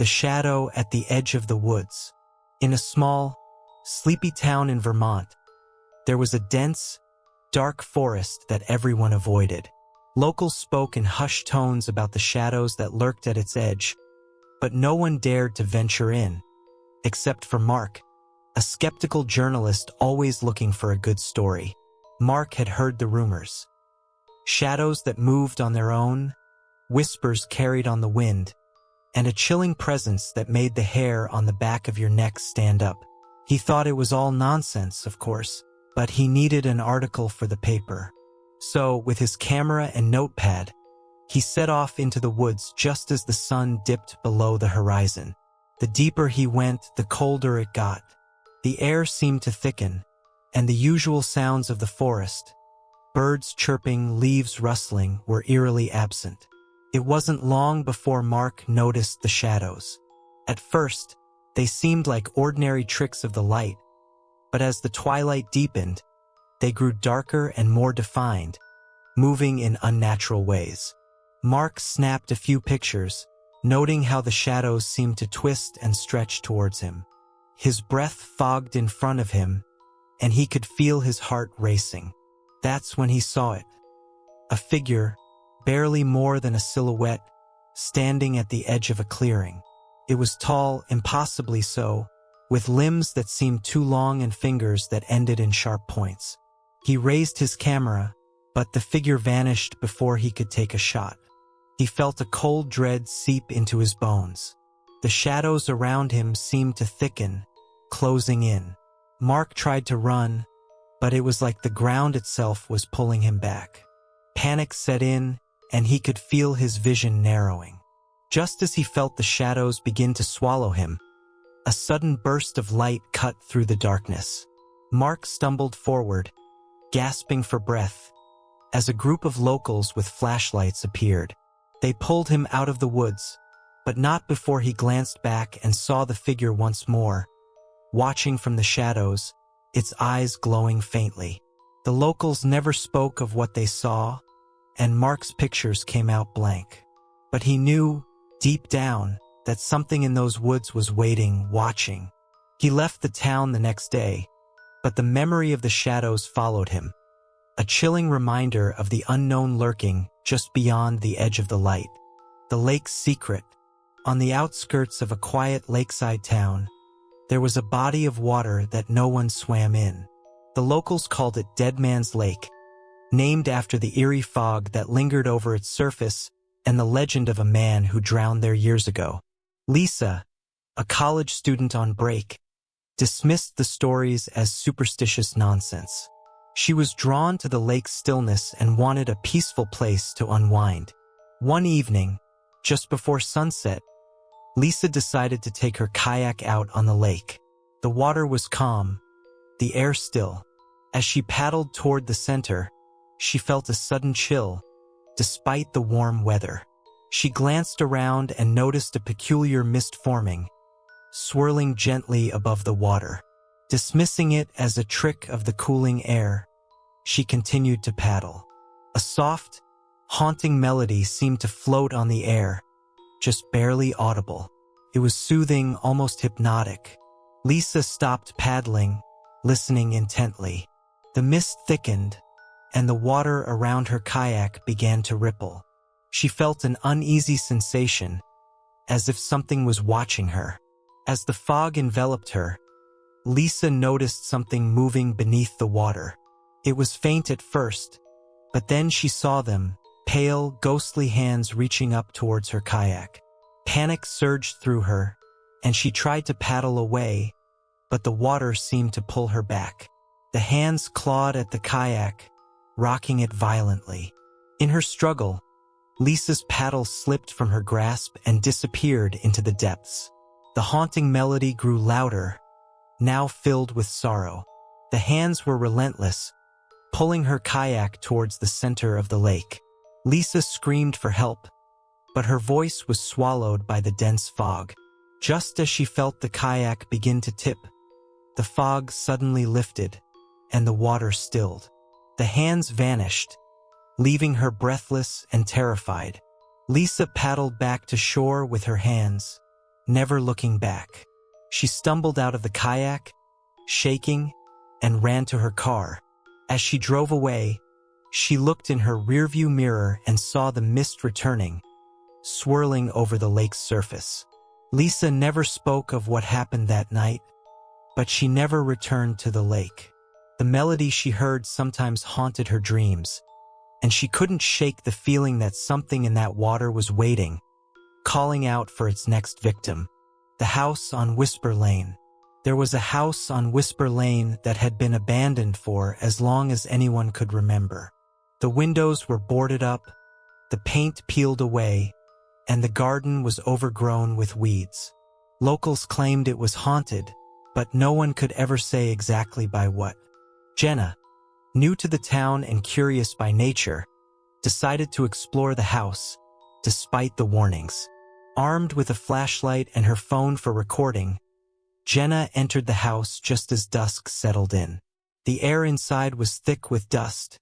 the shadow at the edge of the woods. In a small, sleepy town in Vermont, there was a dense, dark forest that everyone avoided. Locals spoke in hushed tones about the shadows that lurked at its edge, but no one dared to venture in, except for Mark, a skeptical journalist always looking for a good story. Mark had heard the rumors. Shadows that moved on their own, whispers carried on the wind, and a chilling presence that made the hair on the back of your neck stand up. He thought it was all nonsense, of course, but he needed an article for the paper. So, with his camera and notepad, he set off into the woods just as the sun dipped below the horizon. The deeper he went, the colder it got. The air seemed to thicken, and the usual sounds of the forest, birds chirping, leaves rustling, were eerily absent. It wasn't long before Mark noticed the shadows. At first, they seemed like ordinary tricks of the light, but as the twilight deepened, they grew darker and more defined, moving in unnatural ways. Mark snapped a few pictures, noting how the shadows seemed to twist and stretch towards him. His breath fogged in front of him, and he could feel his heart racing. That's when he saw it. A figure, barely more than a silhouette, standing at the edge of a clearing. It was tall, impossibly so, with limbs that seemed too long and fingers that ended in sharp points. He raised his camera, but the figure vanished before he could take a shot. He felt a cold dread seep into his bones. The shadows around him seemed to thicken, closing in. Mark tried to run, but it was like the ground itself was pulling him back. Panic set in, and he could feel his vision narrowing. Just as he felt the shadows begin to swallow him, a sudden burst of light cut through the darkness. Mark stumbled forward, gasping for breath, as a group of locals with flashlights appeared. They pulled him out of the woods, but not before he glanced back and saw the figure once more, watching from the shadows, its eyes glowing faintly. The locals never spoke of what they saw, and Mark's pictures came out blank. But he knew, deep down, that something in those woods was waiting, watching. He left the town the next day, but the memory of the shadows followed him, a chilling reminder of the unknown lurking just beyond the edge of the light. The lake's secret. On the outskirts of a quiet lakeside town, there was a body of water that no one swam in. The locals called it Dead Man's Lake, named after the eerie fog that lingered over its surface and the legend of a man who drowned there years ago. Lisa, a college student on break, dismissed the stories as superstitious nonsense. She was drawn to the lake's stillness and wanted a peaceful place to unwind. One evening, just before sunset, Lisa decided to take her kayak out on the lake. The water was calm, the air still. As she paddled toward the center, she felt a sudden chill, despite the warm weather. She glanced around and noticed a peculiar mist forming, swirling gently above the water. Dismissing it as a trick of the cooling air, she continued to paddle. A soft, haunting melody seemed to float on the air, just barely audible. It was soothing, almost hypnotic. Lisa stopped paddling, listening intently. The mist thickened, and the water around her kayak began to ripple. She felt an uneasy sensation, as if something was watching her. As the fog enveloped her, Lisa noticed something moving beneath the water. It was faint at first, but then she saw them, pale, ghostly hands reaching up towards her kayak. Panic surged through her, and she tried to paddle away, but the water seemed to pull her back. The hands clawed at the kayak, rocking it violently. In her struggle, Lisa's paddle slipped from her grasp and disappeared into the depths. The haunting melody grew louder, now filled with sorrow. The hands were relentless, pulling her kayak towards the center of the lake. Lisa screamed for help, but her voice was swallowed by the dense fog. Just as she felt the kayak begin to tip, the fog suddenly lifted, and the water stilled. The hands vanished, leaving her breathless and terrified. Lisa paddled back to shore with her hands, never looking back. She stumbled out of the kayak, shaking, and ran to her car. As she drove away, she looked in her rearview mirror and saw the mist returning, swirling over the lake's surface. Lisa never spoke of what happened that night, but she never returned to the lake. The melody she heard sometimes haunted her dreams, and she couldn't shake the feeling that something in that water was waiting, calling out for its next victim. The house on Whisper Lane. There was a house on Whisper Lane that had been abandoned for as long as anyone could remember. The windows were boarded up, the paint peeled away, and the garden was overgrown with weeds. Locals claimed it was haunted, but no one could ever say exactly by what. Jenna, new to the town and curious by nature, decided to explore the house, despite the warnings. Armed with a flashlight and her phone for recording, Jenna entered the house just as dusk settled in. The air inside was thick with dust,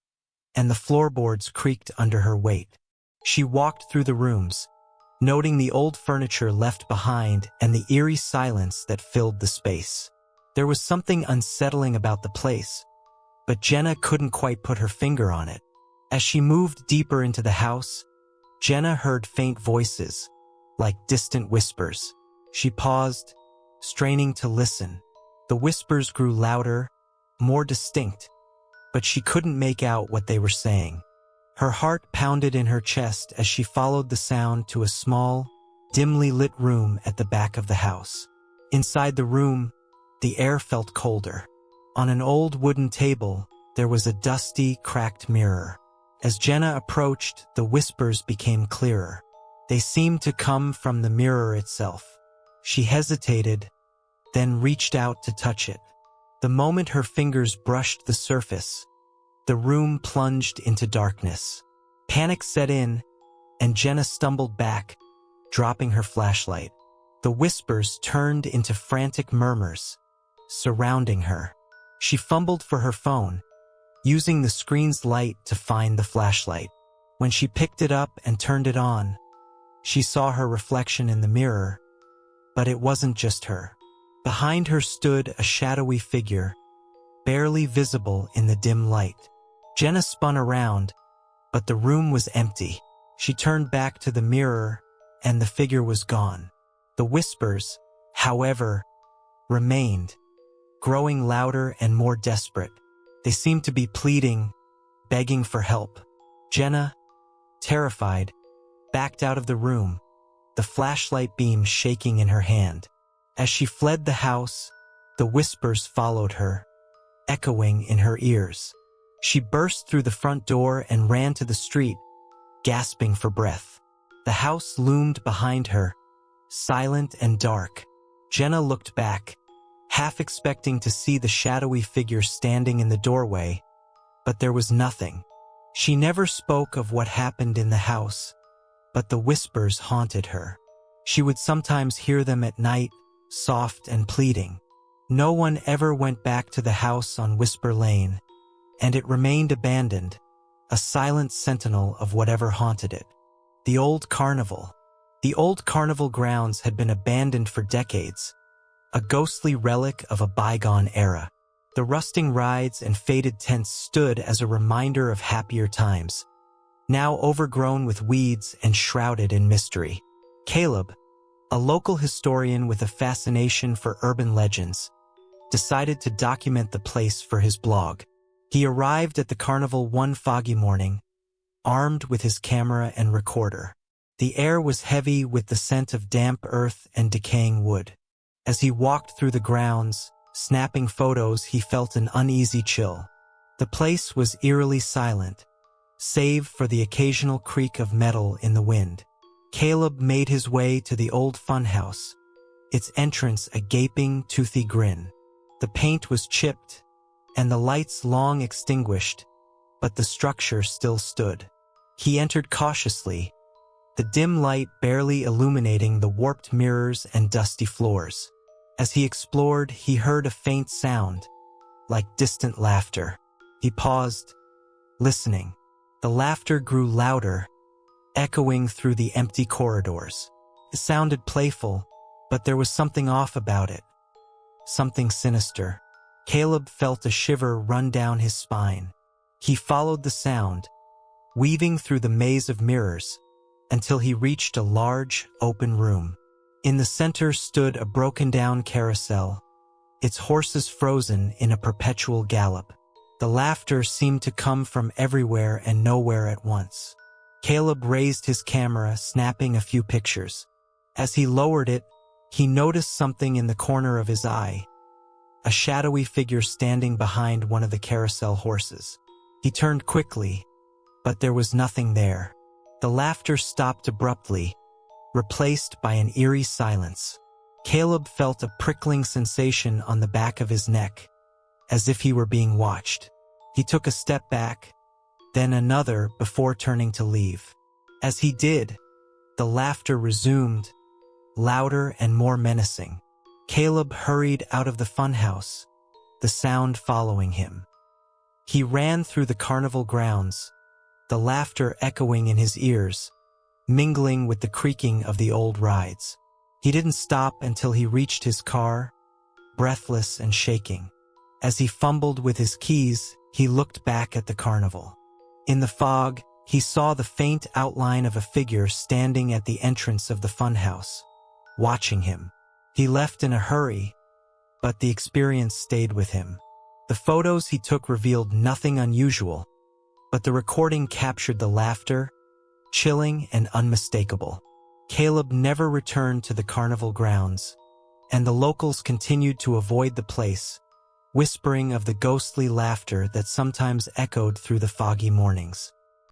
and the floorboards creaked under her weight. She walked through the rooms, noting the old furniture left behind and the eerie silence that filled the space. There was something unsettling about the place, but Jenna couldn't quite put her finger on it. As she moved deeper into the house, Jenna heard faint voices, like distant whispers. She paused, straining to listen. The whispers grew louder, more distinct, but she couldn't make out what they were saying. Her heart pounded in her chest as she followed the sound to a small, dimly lit room at the back of the house. Inside the room, the air felt colder. On an old wooden table, there was a dusty, cracked mirror. As Jenna approached, the whispers became clearer. They seemed to come from the mirror itself. She hesitated, then reached out to touch it. The moment her fingers brushed the surface, the room plunged into darkness. Panic set in, and Jenna stumbled back, dropping her flashlight. The whispers turned into frantic murmurs, surrounding her. She fumbled for her phone, using the screen's light to find the flashlight. When she picked it up and turned it on, she saw her reflection in the mirror, but it wasn't just her. Behind her stood a shadowy figure, barely visible in the dim light. Jenna spun around, but the room was empty. She turned back to the mirror, and the figure was gone. The whispers, however, remained, growing louder and more desperate. They seemed to be pleading, begging for help. Jenna, terrified, backed out of the room, the flashlight beam shaking in her hand. As she fled the house, the whispers followed her, echoing in her ears. She burst through the front door and ran to the street, gasping for breath. The house loomed behind her, silent and dark. Jenna looked back, half expecting to see the shadowy figure standing in the doorway, but there was nothing. She never spoke of what happened in the house, but the whispers haunted her. She would sometimes hear them at night, soft and pleading. No one ever went back to the house on Whisper Lane, and it remained abandoned, a silent sentinel of whatever haunted it. The old carnival. The old carnival grounds had been abandoned for decades, a ghostly relic of a bygone era. The rusting rides and faded tents stood as a reminder of happier times, now overgrown with weeds and shrouded in mystery. Caleb, a local historian with a fascination for urban legends, decided to document the place for his blog. He arrived at the carnival one foggy morning, armed with his camera and recorder. The air was heavy with the scent of damp earth and decaying wood. As he walked through the grounds, snapping photos, he felt an uneasy chill. The place was eerily silent, save for the occasional creak of metal in the wind. Caleb made his way to the old funhouse, its entrance a gaping, toothy grin. The paint was chipped, and the lights long extinguished, but the structure still stood. He entered cautiously, the dim light barely illuminating the warped mirrors and dusty floors. As he explored, he heard a faint sound, like distant laughter. He paused, listening. The laughter grew louder, echoing through the empty corridors. It sounded playful, But there was something off about it, something sinister. Caleb felt a shiver run down his spine. He followed the sound, weaving through the maze of mirrors, until he reached a large, open room. In the center stood a broken-down carousel, its horses frozen in a perpetual gallop. The laughter seemed to come from everywhere and nowhere at once. Caleb raised his camera, snapping a few pictures. As he lowered it, he noticed something in the corner of his eye, a shadowy figure standing behind one of the carousel horses. He turned quickly, but there was nothing there. The laughter stopped abruptly, replaced by an eerie silence. Caleb felt a prickling sensation on the back of his neck, as if he were being watched. He took a step back, then another before turning to leave. As he did, the laughter resumed, louder and more menacing. Caleb hurried out of the funhouse, the sound following him. He ran through the carnival grounds, the laughter echoing in his ears, mingling with the creaking of the old rides. He didn't stop until he reached his car, breathless and shaking. As he fumbled with his keys, he looked back at the carnival. In the fog, he saw the faint outline of a figure standing at the entrance of the funhouse, watching him. He left in a hurry, but the experience stayed with him. The photos he took revealed nothing unusual, but the recording captured the laughter, chilling and unmistakable. Caleb never returned to the carnival grounds, and the locals continued to avoid the place, whispering of the ghostly laughter that sometimes echoed through the foggy mornings.